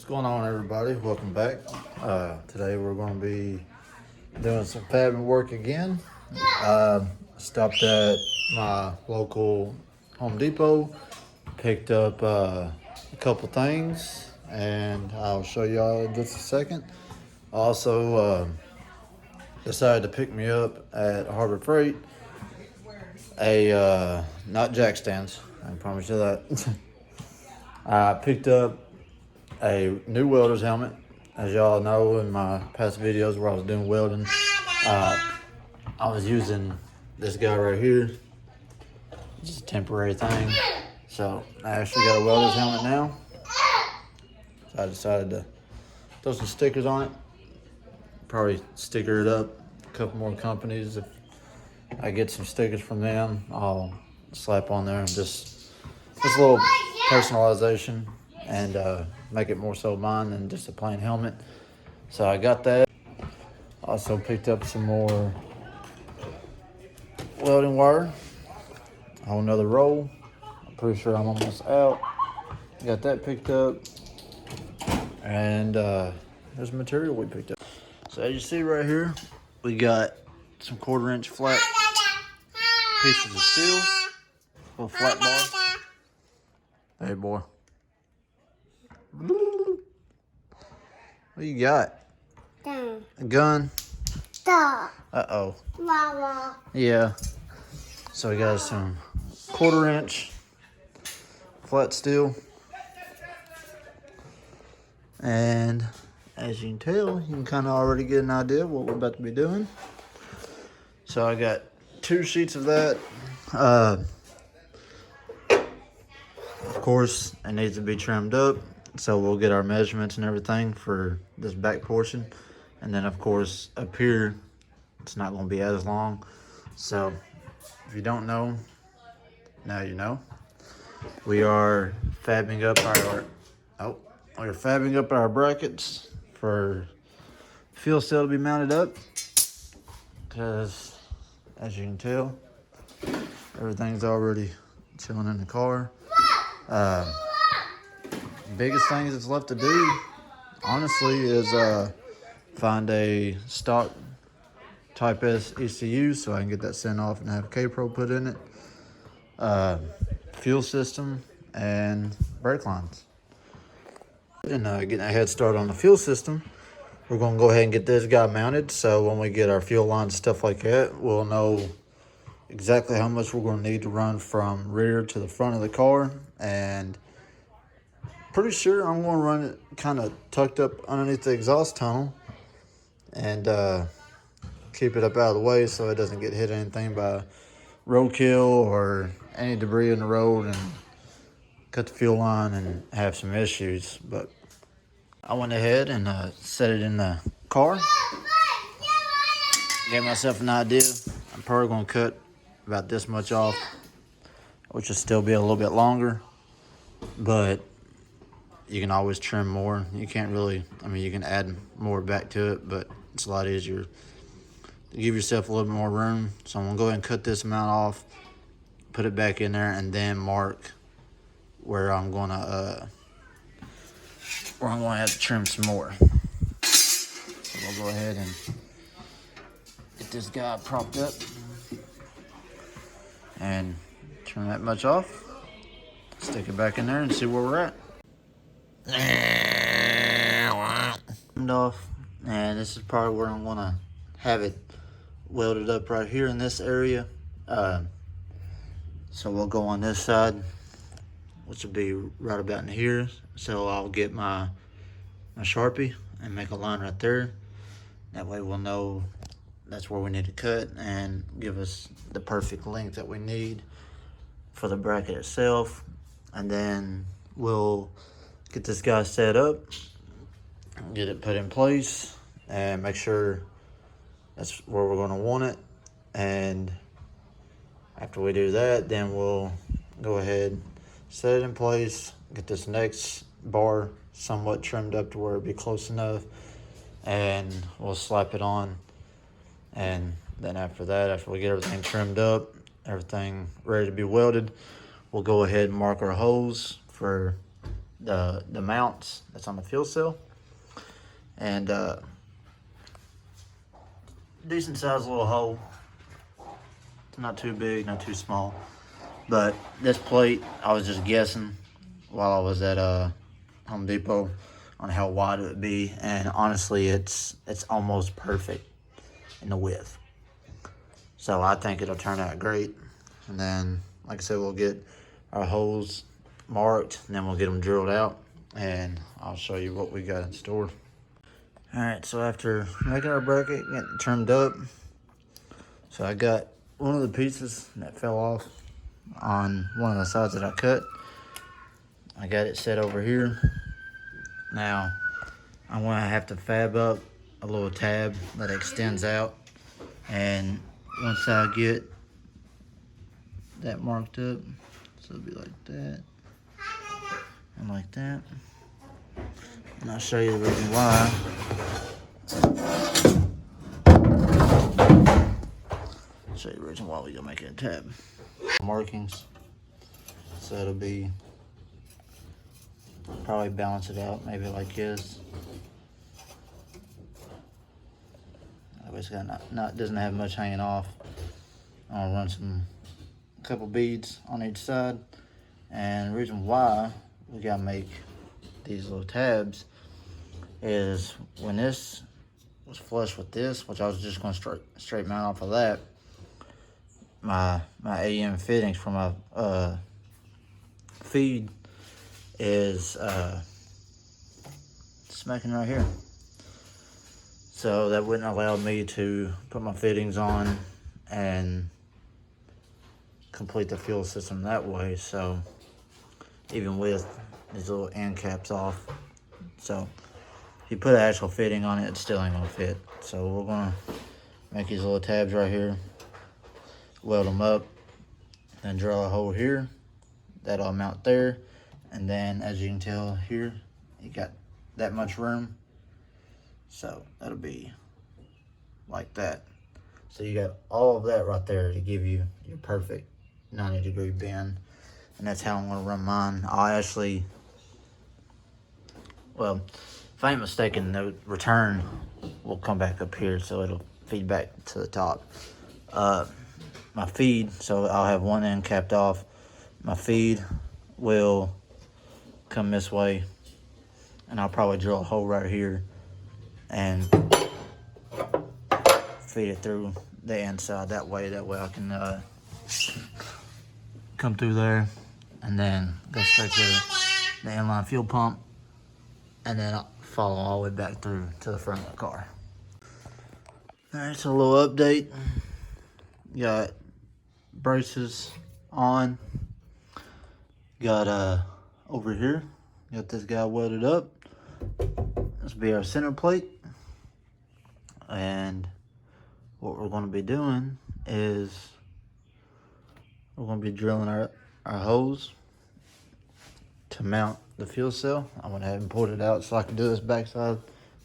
What's going on, everybody? Welcome back. Today we're going to be doing some fabbing work again. Stopped at my local Home Depot, picked up a couple things, and I'll show y'all in just a second. Also decided to pick me up at Harbor Freight not jack stands, I can promise you that. I picked up a new welder's helmet. As y'all know, in my past videos where I was doing welding, I was using this guy right here, just a temporary thing. So I actually got a welder's helmet now. So I decided to throw some stickers on it. Probably sticker it up a couple more companies. If I get some stickers from them, I'll slap on there and just a little personalization and make it more so mine than just a plain helmet. So I got that. Also picked up some more welding wire, a whole nother roll. I'm pretty sure I'm almost out. Got that picked up, and there's material we picked up. So as you see right here, we got some 1/4-inch flat pieces of steel, little flat bar. Hey boy, what you got? Gun. A gun? Dog. Uh-oh. Mama. Yeah. So we got some 1/4-inch flat steel. And as you can tell, you can kind of already get an idea of what we're about to be doing. So I got 2 sheets of that. Of course, it needs to be trimmed up. So we'll get our measurements and everything for this back portion. And then, of course, up here, it's not going to be as long. So if you don't know, now you know. We are fabbing up our brackets for fuel cell to be mounted up. Because, as you can tell, everything's already chilling in the car. Biggest things that's left to do, honestly, is find a stock type S ECU so I can get that sent off and have K-Pro put in it. Fuel system and brake lines. And getting a head start on the fuel system, we're going to go ahead and get this guy mounted. So when we get our fuel lines and stuff like that, we'll know exactly how much we're going to need to run from rear to the front of the car. And pretty sure I'm going to run it kind of tucked up underneath the exhaust tunnel and keep it up out of the way so it doesn't get hit anything by roadkill or any debris in the road and cut the fuel line and have some issues. But I went ahead and set it in the car. Gave myself an idea. I'm probably going to cut about this much off, which will still be a little bit longer, but you can always trim more. You can't really, you can add more back to it, but it's a lot easier to give yourself a little bit more room. So I'm gonna go ahead and cut this amount off, put it back in there, and then mark where I'm gonna have to trim some more. So we'll go ahead and get this guy propped up and trim that much off. Stick it back in there and see where we're at. Off, and this is probably where I'm gonna have it welded up right here in this area. So we'll go on this side, which will be right about in here. So I'll get my Sharpie and make a line right there. That way we'll know that's where we need to cut and give us the perfect length that we need for the bracket itself. And then we'll get this guy set up, get it put in place, and make sure that's where we're going to want it. And after we do that, then we'll go ahead, set it in place, get this next bar somewhat trimmed up to where it'll be close enough, and we'll slap it on. And then after that, after we get everything trimmed up, everything ready to be welded, we'll go ahead and mark our holes for the mounts that's on the fuel cell. And decent sized little hole. It's not too big, not too small. But this plate, I was just guessing while I was at Home Depot on how wide it would be, and honestly, it's almost perfect in the width. So I think it'll turn out great. And then, like I said, we'll get our holes marked, and then we'll get them drilled out, and I'll show you what we got in store. All right, so after making our bracket, getting it trimmed up, so I got one of the pieces that fell off on one of the sides that I cut. I got it set over here. Now, I'm gonna have to fab up a little tab that extends out, and once I get that marked up, so it'll be like that, and like that, and I'll show you the reason why. Show you the reason why we're gonna make it a tab. Markings, so it'll be probably balance it out, maybe like this. It's got doesn't have much hanging off. I'll run a couple beads on each side, and the reason why we gotta make these little tabs is when this was flush with this, which I was just gonna straight mount off of that, my AM fittings for my feed is smacking right here. So that wouldn't allow me to put my fittings on and complete the fuel system that way. So even with these little end caps off, so if you put an actual fitting on it, it still ain't gonna fit. So we're gonna make these little tabs right here, weld them up, then draw a hole here. That'll mount there. And then as you can tell here, you got that much room. So that'll be like that. So you got all of that right there to give you your perfect 90-degree bend. And that's how I'm gonna run mine. I'll actually, well, if I ain't mistaken, the return will come back up here, so it'll feed back to the top. My feed, so I'll have one end capped off. My feed will come this way, and I'll probably drill a hole right here and feed it through the inside that way I can come through there and then go straight to the inline fuel pump, and then I'll follow all the way back through to the front of the car. All right, so a little update. Got braces on. Got over here, got this guy welded up. This will be our center plate. And what we're going to be doing is we're going to be drilling our hose to mount the fuel cell. I went ahead and pulled it out so I can do this backside.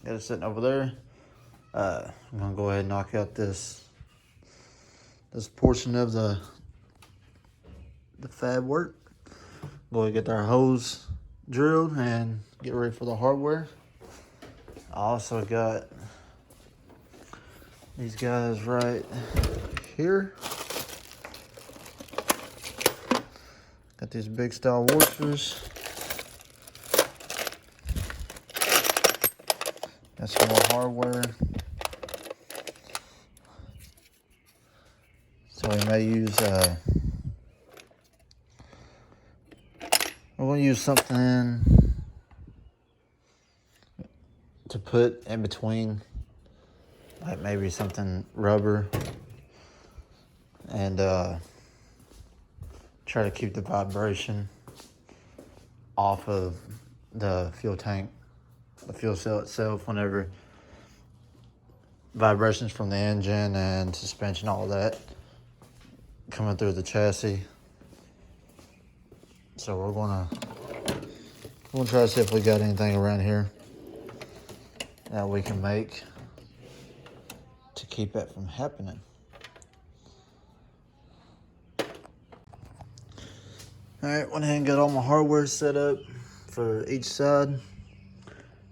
Got it sitting over there. I'm going to go ahead and knock out this portion of the fab work. Go ahead and get our hose drilled and get ready for the hardware. I also got these guys right here. Got these big style washers. Got some more hardware. So we may use we're gonna use something to put in between, like maybe something rubber, and try to keep the vibration off of the fuel tank, the fuel cell itself, whenever vibrations from the engine and suspension, all that coming through the chassis. So we're gonna try to see if we got anything around here that we can make to keep that from happening. All right, went ahead and got all my hardware set up, for each side.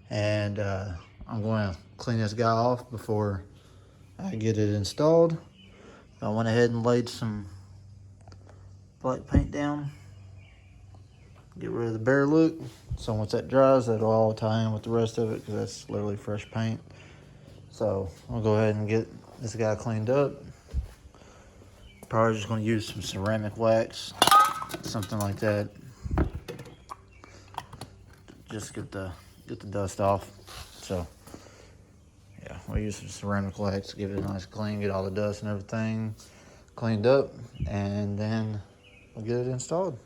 And I'm going to clean this guy off before I get it installed. I went ahead and laid some black paint down. Get rid of the bare look. So once that dries, that'll all tie in with the rest of it because that's literally fresh paint. So I'll go ahead and get this guy cleaned up. Probably just going to use some ceramic wax, something like that. Just get the dust off. So yeah, we'll use some ceramic wax to give it a nice clean, get all the dust and everything cleaned up, and then we'll get it installed.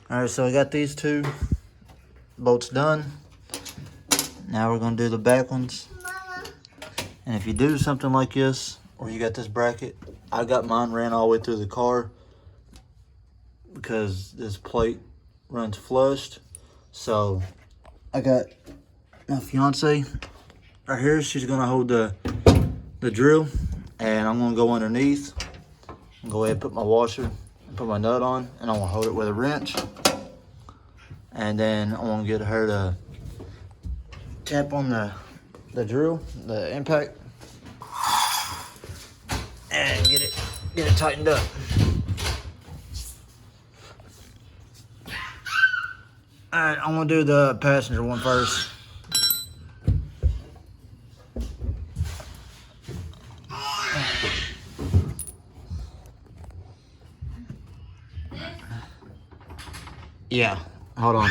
All right, so I got these two bolts done. Now we're gonna do the back ones. And if you do something like this, or you got this bracket, I got mine ran all the way through the car because this plate runs flushed. So I got my fiance right here. She's gonna hold the drill, and I'm gonna go underneath and go ahead and put my washer and put my nut on, and I'm gonna hold it with a wrench. And then I want to get her to tap on the drill, the impact, and get it tightened up. All right, I'm gonna do the passenger one first. Yeah, hold on.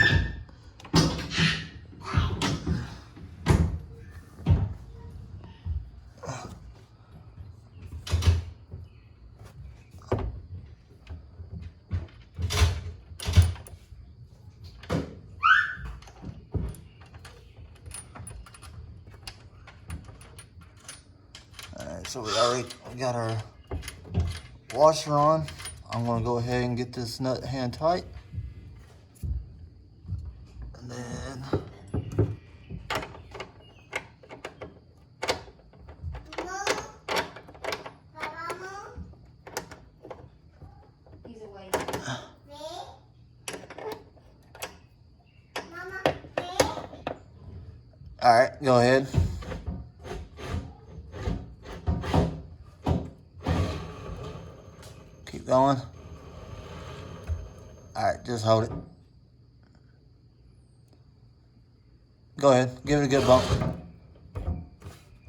Alright, so we got our washer on. I'm gonna go ahead and get this nut hand tight. And then alright, go ahead. Keep going. Alright, just hold it. Go ahead, give it a good bump.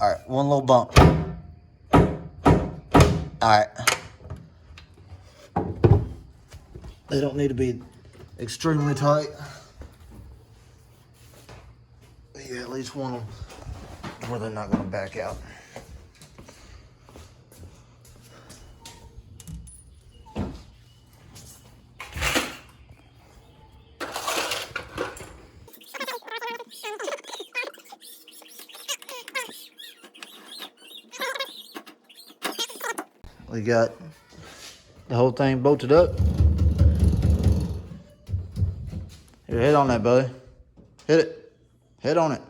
Alright, one little bump. Alright. They don't need to be extremely tight. But you at least want them where they're not going to back out. We got the whole thing bolted up. Here, hit on that, buddy. Hit it. Hit on it.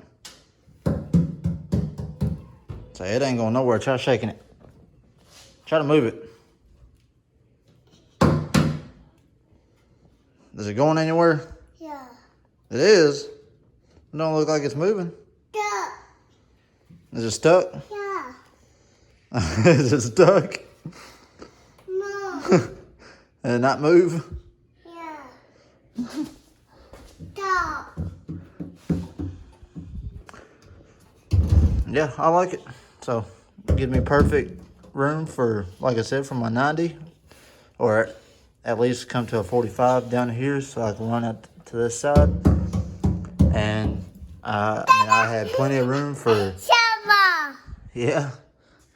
Say, it ain't going nowhere. Try shaking it. Try to move it. Is it going anywhere? Yeah. It is. It don't look like it's moving. Yeah. Is it stuck? Yeah. Is it stuck? No. And it not move? Yeah. Stop. Yeah, I like it. So, give me perfect room for, like I said, for my 90, or at least come to a 45 down here so I can run out to this side. And I had plenty of room for, yeah,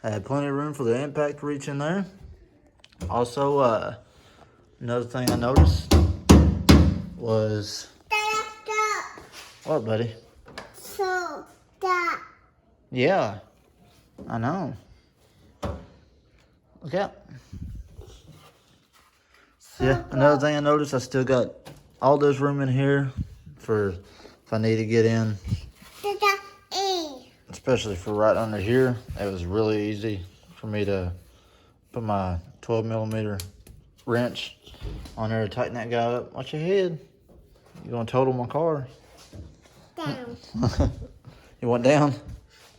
I had plenty of room for the impact to reach in there. Also, another thing I noticed was, what, buddy? So that. Yeah, I know. Look out. Yeah, another thing I noticed, I still got all this room in here for if I need to get in, especially for right under here. It was really easy for me to put my 12 millimeter wrench on there to tighten that guy up. Watch your head. You gonna total my car? Down. You want down?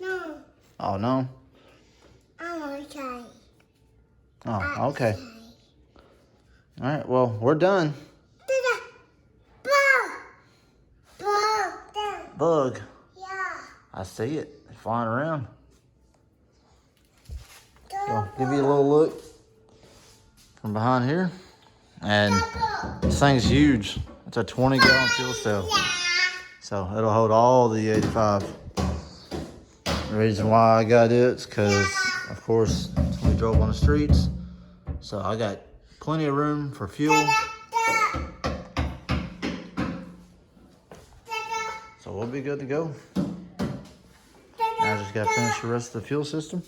No. Oh, no? I'm okay. Oh, okay. All right, well, we're done. Bug. Yeah. I see it flying around. So, give you a little look from behind here. And this thing's huge. It's a 20-gallon fuel cell. So it'll hold all the 85. The reason why I got it is because, of course, we drove on the streets. So I got plenty of room for fuel. So we'll be good to go. Now I just gotta finish the rest of the fuel system.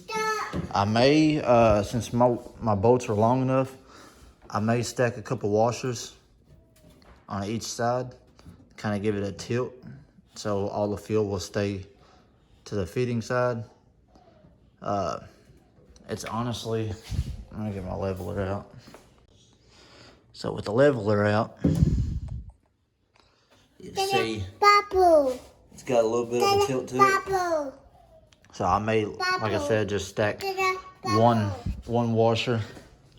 I may, since my bolts are long enough, I may stack a couple washers on each side, kind of give it a tilt, so all the fuel will stay to the feeding side. It's honestly, I'm gonna get my leveler out. So with the leveler out, you can see it's got a little bit of a tilt to it. So I may, like I said, just stack one washer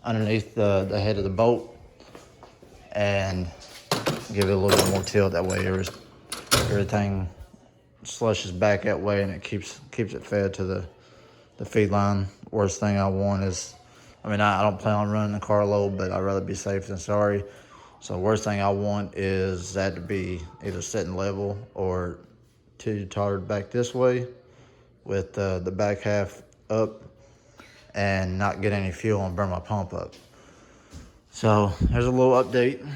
underneath the head of the bolt and give it a little bit more tilt. That way everything slushes back that way and it keeps it fed to the feed line. Worst thing I want is, I don't plan on running the car low, but I'd rather be safe than sorry. So worst thing I want is that to be either sitting level or teetered back this way with the back half up and not get any fuel and burn my pump up. So there's a little update.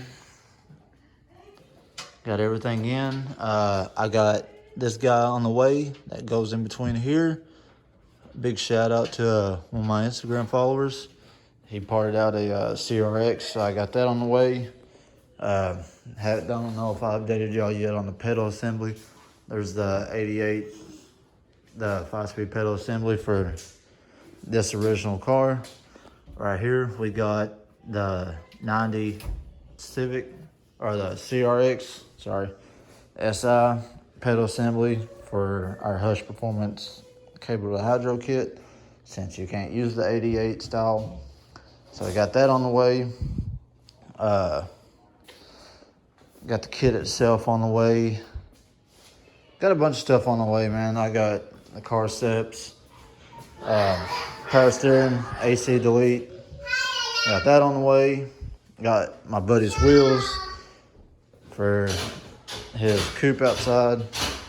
Got everything in. I got this guy on the way that goes in between here. Big shout out to one of my Instagram followers. He parted out a CRX, so I got that on the way. Don't know if I updated y'all yet on the pedal assembly. There's the 88, the 5-speed pedal assembly for this original car. Right here, we got the 90 Civic, or the CRX, sorry, SI pedal assembly for our Hush Performance cable to hydro kit, since you can't use the 88 style. So I got that on the way. Got the kit itself on the way. Got a bunch of stuff on the way, man. I got the car steps, power steering, AC delete. Got that on the way. Got my buddy's wheels for his coupe outside.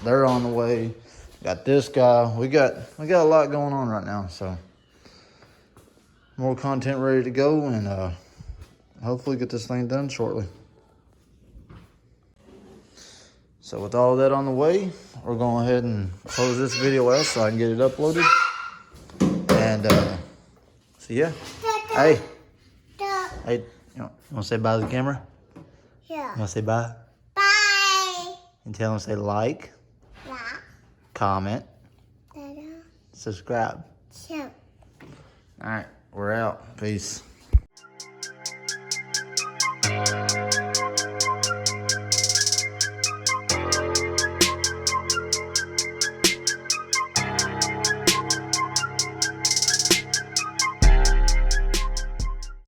They're on the way. Got this guy. We got a lot going on right now, so more content ready to go, and hopefully get this thing done shortly. So with all that on the way, we're going ahead and close this video out so I can get it uploaded. And so yeah. Hey, you want to say bye to the camera? Yeah. You want to say bye? Bye. And tell them to say like, comment, subscribe. Sure. All right, we're out. Peace.